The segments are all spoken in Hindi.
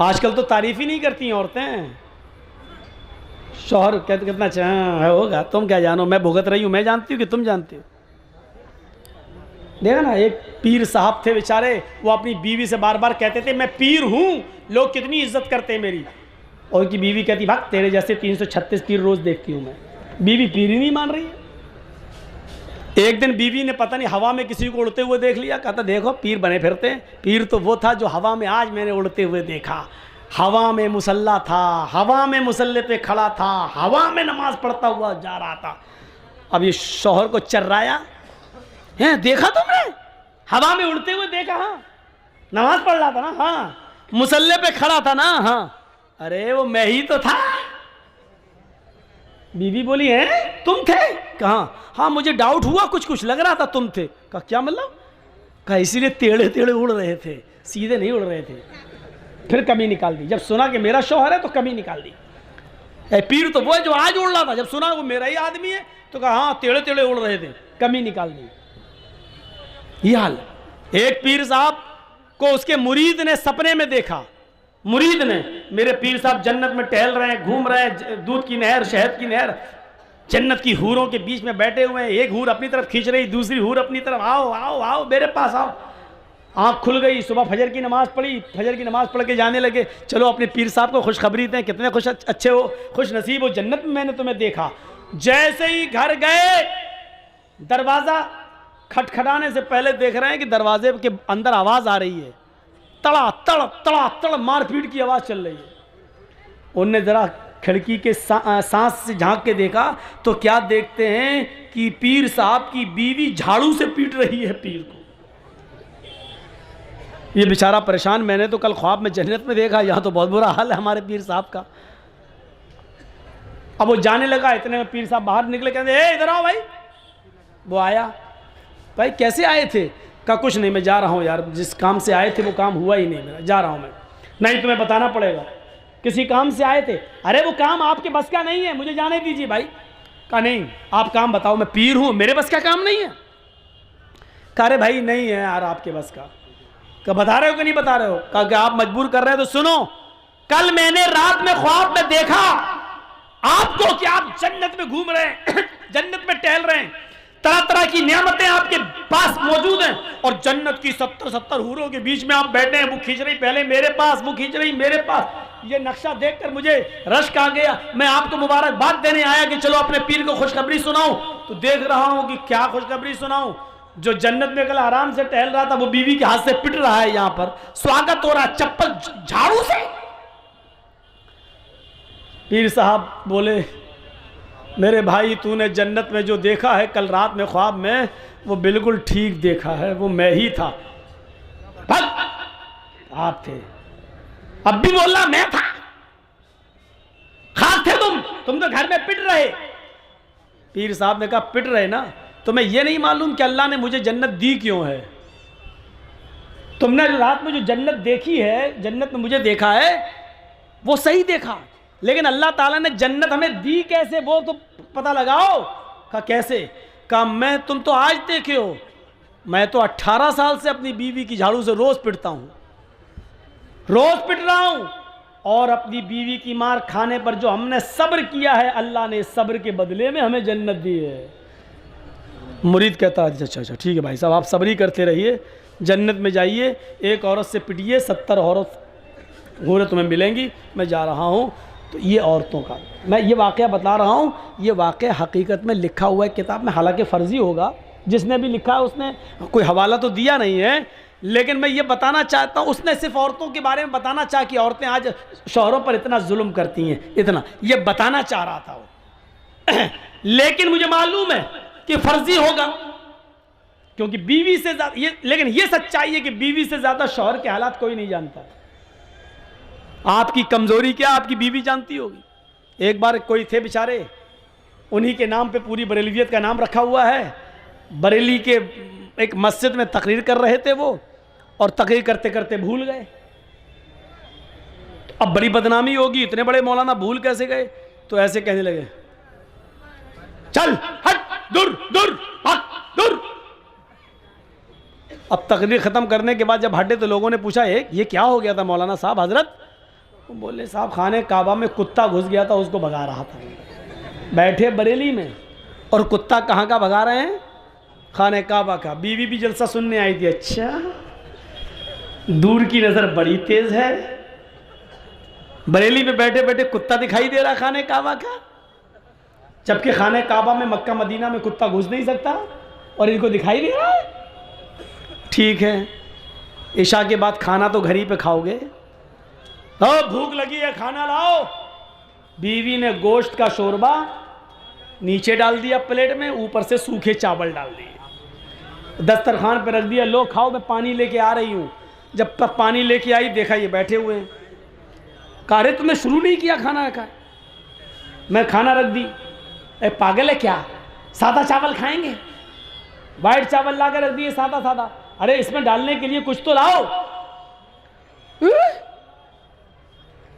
आजकल तो तारीफ ही नहीं करती औरतें। शौहर कहते कितना अच्छा है होगा, तुम क्या जानो, मैं भुगत रही हूँ, मैं जानती हूँ कि तुम जानती हो। देखा ना, एक पीर साहब थे बेचारे, वो अपनी बीवी से बार बार कहते थे मैं पीर हूँ, लोग कितनी इज्जत करते हैं मेरी। और उनकी बीवी कहती भाग, तेरे जैसे 336 पीर रोज देखती हूँ मैं। बीवी पीर ही नहीं मान रही है। एक दिन बीवी ने पता नहीं हवा में किसी को उड़ते हुए देख लिया, कहता देखो पीर बने फिरते हैं। पीर तो वो था जो हवा में आज मैंने उड़ते हुए देखा। हवा में मुसल्ला था, हवा में मुसल्ले पे खड़ा था, हवा में नमाज पढ़ता हुआ जा रहा था। अब ये शौहर को चर्राया, हैं देखा तुमने, हवा में उड़ते हुए देखा, हाँ नमाज पढ़ रहा था ना, हाँ मुसल्ले पे खड़ा था ना, हाँ अरे वो मैं ही तो था। बीवी बोली है तुम थे? कहाँ? हाँ मुझे डाउट हुआ, कुछ कुछ लग रहा था तुम थे। कहा क्या मतलब? कहा इसीलिए टेढ़े टेढ़े उड़ रहे थे, सीधे नहीं उड़ रहे थे। फिर कमी निकाल दी, जब सुना कि मेरा शौहर है तो कमी निकाल दी। पीर तो वो है जो आज उड़ रहा था, जब सुना वो मेरा ही आदमी है तो कहा हाँ टेढ़े टेढ़े उड़ रहे थे, कमी निकाल दी। ये हाल। एक पीर साहब को उसके मुरीद ने सपने में देखा। मुरीद ने, मेरे पीर साहब जन्नत में टहल रहे हैं, घूम रहे हैं, दूध की नहर, शहद की नहर, जन्नत की हूरों के बीच में बैठे हुए हैं। एक हूर अपनी तरफ खींच रही, दूसरी हूर अपनी तरफ, आओ आओ आओ मेरे पास आओ। आँख खुल गई, सुबह फजर की नमाज पढ़ी, फजर की नमाज पढ़ के जाने लगे, चलो अपने पीर साहब को खुशखबरी दें, कितने खुश अच्छे हो, खुश नसीब हो, जन्नत में मैंने तुम्हें देखा। जैसे ही घर गए, दरवाज़ा खटखटाने से पहले देख रहे हैं कि दरवाजे के अंदर आवाज़ आ रही है, तड़ा तड़ तड़ मारपीट की आवाज़ चल रही है। उनने ज़रा खिड़की के सांस से झांक के देखा तो क्या देखते हैं कि पीर साहब की बीवी झाड़ू से पीट रही है पीर को। ये बेचारा परेशान, मैंने तो कल ख्वाब में जन्नत में देखा, यहाँ तो बहुत बुरा हाल है हमारे पीर साहब का। अब वो जाने लगा, इतने में पीर साहब बाहर निकले, कहते ए इधर आओ भाई। वो आया, भाई कैसे आए थे? कहा कुछ नहीं, मैं जा रहा हूँ यार, जिस काम से आए थे वो काम हुआ ही नहीं मेरा, जा रहा हूँ मैं। नहीं तुम्हें बताना पड़ेगा, किसी काम से आए थे? अरे वो काम आपके बस का नहीं है, मुझे जाने दीजिए भाई। कहा नहीं आप काम बताओ, मैं पीर हूँ, मेरे बस का काम नहीं है। कहा अरे भाई नहीं है यार आपके बस का। कहा बता रहे हो कि नहीं बता रहे हो? कहा कि आप मजबूर कर रहे हो तो सुनो, कल मैंने रात में ख्वाब में देखा आपको कि आप जन्नत में घूम रहे हैं, जन्नत में टहल रहे हैं, तरह तरह की नियामतें आपके पास मौजूद हैं, और जन्नत की 70 हूरों के बीच में आप बैठे हैं, वो खींच रही पहले मेरे पास, वो खींच रही मेरे पास। ये नक्शा देखकर मुझे रश्क आ गया, मैं आपको मुबारकबाद देने आया कि चलो अपने पीर को खुशखबरी सुनाऊं। तो देख रहा हूं कि क्या खुशखबरी सुनाऊं, जो जन्नत में कल आराम से टहल रहा था वो बीवी के हाथ से पिट रहा है, यहां पर स्वागत हो रहा चप्पल झाड़ू से। पीर साहब बोले मेरे भाई तूने जन्नत में जो देखा है कल रात में ख्वाब में, वो बिल्कुल ठीक देखा है, वो मैं ही था। आप थे, अब भी बोलना मैं था, खास थे तुम तो घर में पिट रहे। पीर साहब ने कहा पिट रहे ना, तुम्हें यह नहीं मालूम कि अल्लाह ने मुझे जन्नत दी क्यों है? तुमने रात में जो जन्नत देखी है, जन्नत में मुझे देखा है, वो सही देखा, लेकिन अल्लाह ताला ने जन्नत हमें दी कैसे वो तो पता लगाओ। कहा कैसे? कहा मैं, तुम तो आज देखे हो, मैं तो 18 साल से अपनी बीवी की झाड़ू से रोज पिटता हूं, रोज पिट रहा हूं, और अपनी बीवी की मार खाने पर जो हमने सब्र किया है, अल्लाह ने सब्र के बदले में हमें जन्नत दी है। मुरीद कहता है अच्छा अच्छा ठीक है भाई साहब, आप सब्र ही करते रहिए, जन्नत में जाइए, एक औरत से पिटिए, 70 औरत हूरें तुम्हें मिलेंगी, मैं जा रहा हूँ। तो ये औरतों का मैं ये वाक़या बता रहा हूँ, ये वाक़या हकीकत में लिखा हुआ है किताब में, हालांकि फ़र्ज़ी होगा, जिसने भी लिखा है उसने कोई हवाला तो दिया नहीं है, लेकिन मैं ये बताना चाहता हूँ, उसने सिर्फ औरतों के बारे में बताना चाहा कि औरतें आज शौहरों पर इतना जुल्म करती हैं, इतना ये बताना चाह रहा था वो। लेकिन मुझे मालूम है कि फ़र्ज़ी होगा, क्योंकि बीवी से ज़्यादा ये, लेकिन ये सच्चाई है कि बीवी से ज़्यादा शौहर के हालात कोई नहीं जानता। आपकी कमज़ोरी क्या आपकी बीवी जानती होगी। एक बार कोई थे बेचारे, उन्हीं के नाम पे पूरी बरेलवियत का नाम रखा हुआ है, बरेली के एक मस्जिद में तकरीर कर रहे थे वो, और तकरीर करते करते भूल गए। तो अब बड़ी बदनामी होगी, इतने बड़े मौलाना भूल कैसे गए? तो ऐसे कहने लगे चल हट दूर दूर भाग दूर। अब तकरीर ख़त्म करने के बाद जब हटे तो लोगों ने पूछा ये क्या हो गया था मौलाना साहब हजरत? वो बोले साहब खाने काबा में कुत्ता घुस गया था, उसको भगा रहा था। बैठे बरेली में और कुत्ता कहाँ का भगा रहे हैं? खाने काबा का। बीवी भी जलसा सुनने आई थी। अच्छा, दूर की नज़र बड़ी तेज है, बरेली में बैठे बैठे कुत्ता दिखाई दे रहा खाने काबा का, जबकि खाने काबा में मक्का मदीना में कुत्ता घुस नहीं सकता और इनको दिखाई दे रहा है। ठीक है, इशा के बाद खाना तो घर ही पे खाओगे। भूख लगी है, खाना लाओ। बीवी ने गोश्त का शोरबा नीचे डाल दिया प्लेट में, ऊपर से सूखे चावल डाल दिए, दस्तरखान पे रख दिया, लो खाओ, मैं पानी लेके आ रही हूँ। जब तक पानी लेके आई देखा ये बैठे हुए हैं। कहा रे तुमने शुरू नहीं किया खाना का? मैं खाना रख दी। ए पागल है क्या, सादा चावल खाएंगे? वाइट चावल ला कर रख दिए, सादा सादा। अरे इसमें डालने के लिए कुछ तो लाओ।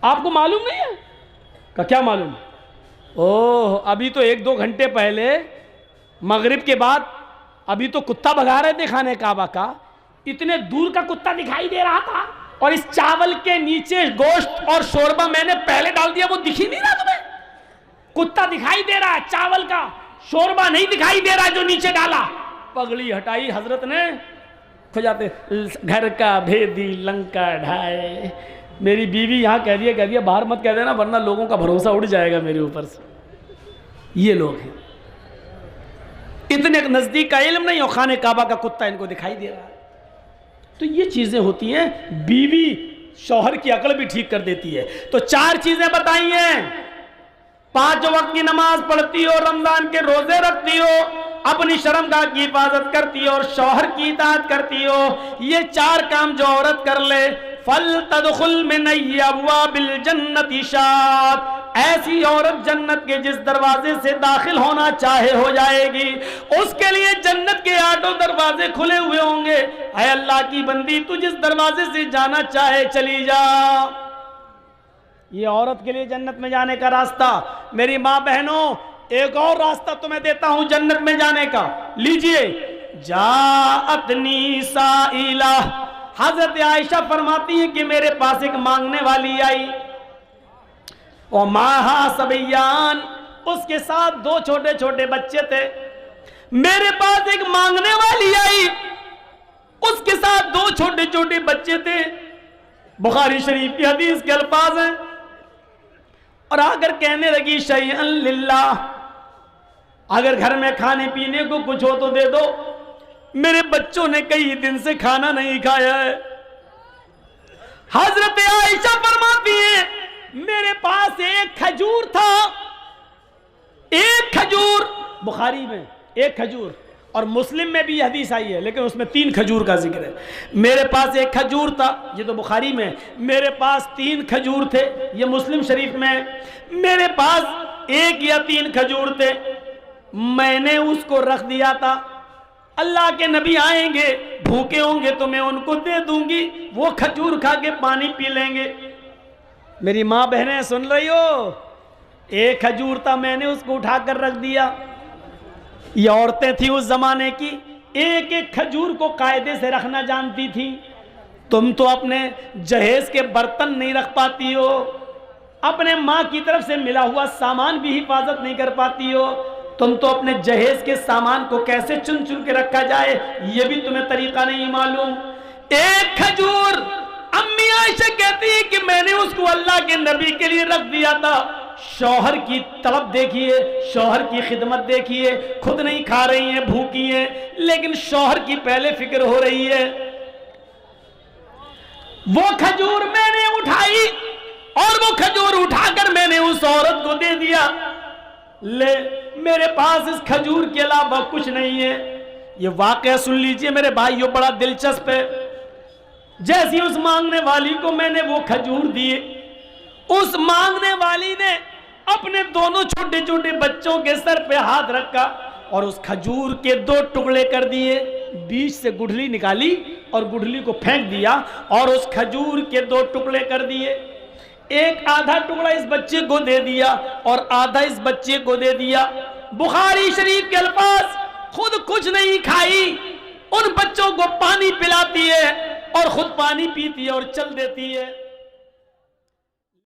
आपको मालूम नहीं है? का क्या मालूम? ओह, अभी तो 1-2 घंटे पहले मगरिब के बाद अभी तो कुत्ता भगा रहे थे खाने काबा का, इतने दूर का कुत्ता दिखाई दे रहा था, और इस चावल के नीचे गोश्त और शोरबा मैंने पहले डाल दिया, वो दिख ही नहीं रहा तुम्हें? कुत्ता दिखाई दे रहा है, चावल का शोरबा नहीं दिखाई दे रहा जो नीचे डाला। पगड़ी हटाई हजरत ने, खुजाते घर का भेदी लंका ढाए। मेरी बीवी यहाँ कह दिया बाहर मत कह देना वरना लोगों का भरोसा उड़ जाएगा मेरे ऊपर से। ये लोग हैं, इतने नजदीक का इल्म नहीं, और खाने काबा का कुत्ता इनको दिखाई दे रहा है। तो ये चीजें होती हैं, बीवी शौहर की अकल भी ठीक कर देती है। तो 4 चीजें बताई हैं, 5 वक्त की नमाज पढ़ती हो, रमजान के रोजे रखती हो, अपनी शर्मगाह की हिफाजत करती हो और शौहर की इताअत करती हो। ये 4 काम जो औरत कर ले, फल तदखुल मिन अब्वाबिल जन्नति शात, ऐसी औरत जन्नत के जिस दरवाजे से दाखिल होना चाहे हो जाएगी। उसके लिए जन्नत के 8 दरवाजे खुले हुए होंगे। ऐ अल्लाह की बंदी, तू जिस दरवाजे से जाना चाहे चली जा। ये औरत के लिए जन्नत में जाने का रास्ता। मेरी माँ बहनों, एक और रास्ता तुम्हें देता हूं जन्नत में जाने का, लीजिए। जाअतनी साइला, हजरत आयशा फरमाती हैं कि मेरे पास एक मांगने वाली आई, और माहा सबयान, उसके साथ 2 छोटे छोटे बच्चे थे। मेरे पास एक मांगने वाली आई, उसके साथ 2 छोटे छोटे बच्चे थे। बुखारी शरीफ की हदीस के अल्फाज हैं। और आकर कहने लगी शैअन लिल्लाह, अगर घर में खाने पीने को कुछ हो तो दे दो, मेरे बच्चों ने कई दिन से खाना नहीं खाया है। हजरत आयशा फरमाती है मेरे पास एक खजूर था, एक खजूर, बुखारी में एक खजूर, और मुस्लिम में भी हदीस आई है लेकिन उसमें 3 खजूर का जिक्र है। मेरे पास एक खजूर था, ये तो बुखारी में, मेरे पास 3 खजूर थे, ये मुस्लिम शरीफ में। मेरे पास 1 या 3 खजूर थे, मैंने उसको रख दिया था। अल्लाह के नबी आएंगे, भूखे होंगे तो मैं उनको दे दूंगी, वो खजूर खा के पानी पी लेंगे। मेरी माँ बहनें सुन रही हो? 1 खजूर था, मैंने उसको उठाकर रख दिया। ये औरतें थी उस जमाने की, एक एक खजूर को कायदे से रखना जानती थी। तुम तो अपने जहेज के बर्तन नहीं रख पाती हो, अपने माँ की तरफ से मिला हुआ सामान भी हिफाजत नहीं कर पाती हो। तुम तो अपने जहेज के सामान को कैसे चुन चुन के रखा जाए ये भी तुम्हें तरीका नहीं मालूम। 1 खजूर, अम्मी आयशा कहती है कि मैंने उसको अल्लाह के नबी के लिए रख दिया था। शौहर की तलब देखिए, शौहर की खिदमत देखिए, खुद नहीं खा रही हैं, भूखी हैं, लेकिन शौहर की पहले फिक्र हो रही है। वो खजूर मैंने उठाई और वो खजूर उठाकर मैंने उस औरत को दे दिया। ले, मेरे पास इस खजूर के अलावा कुछ नहीं है। ये वाकया सुन लीजिए मेरे भाइयों, बड़ा दिलचस्प है। जैसी उस मांगने वाली को मैंने वो खजूर दिए, उस मांगने वाली ने अपने दोनों छोटे छोटे बच्चों के सर पे हाथ रखा और उस खजूर के 2 टुकड़े कर दिए, बीच से गुठली निकाली और गुठली को फेंक दिया और उस खजूर के 2 टुकड़े कर दिए। एक आधा टुकड़ा इस बच्चे को दे दिया और आधा इस बच्चे को दे दिया। बुखारी शरीफ के अल्फाज, खुद कुछ नहीं खाई, उन बच्चों को पानी पिलाती है और खुद पानी पीती है और चल देती है।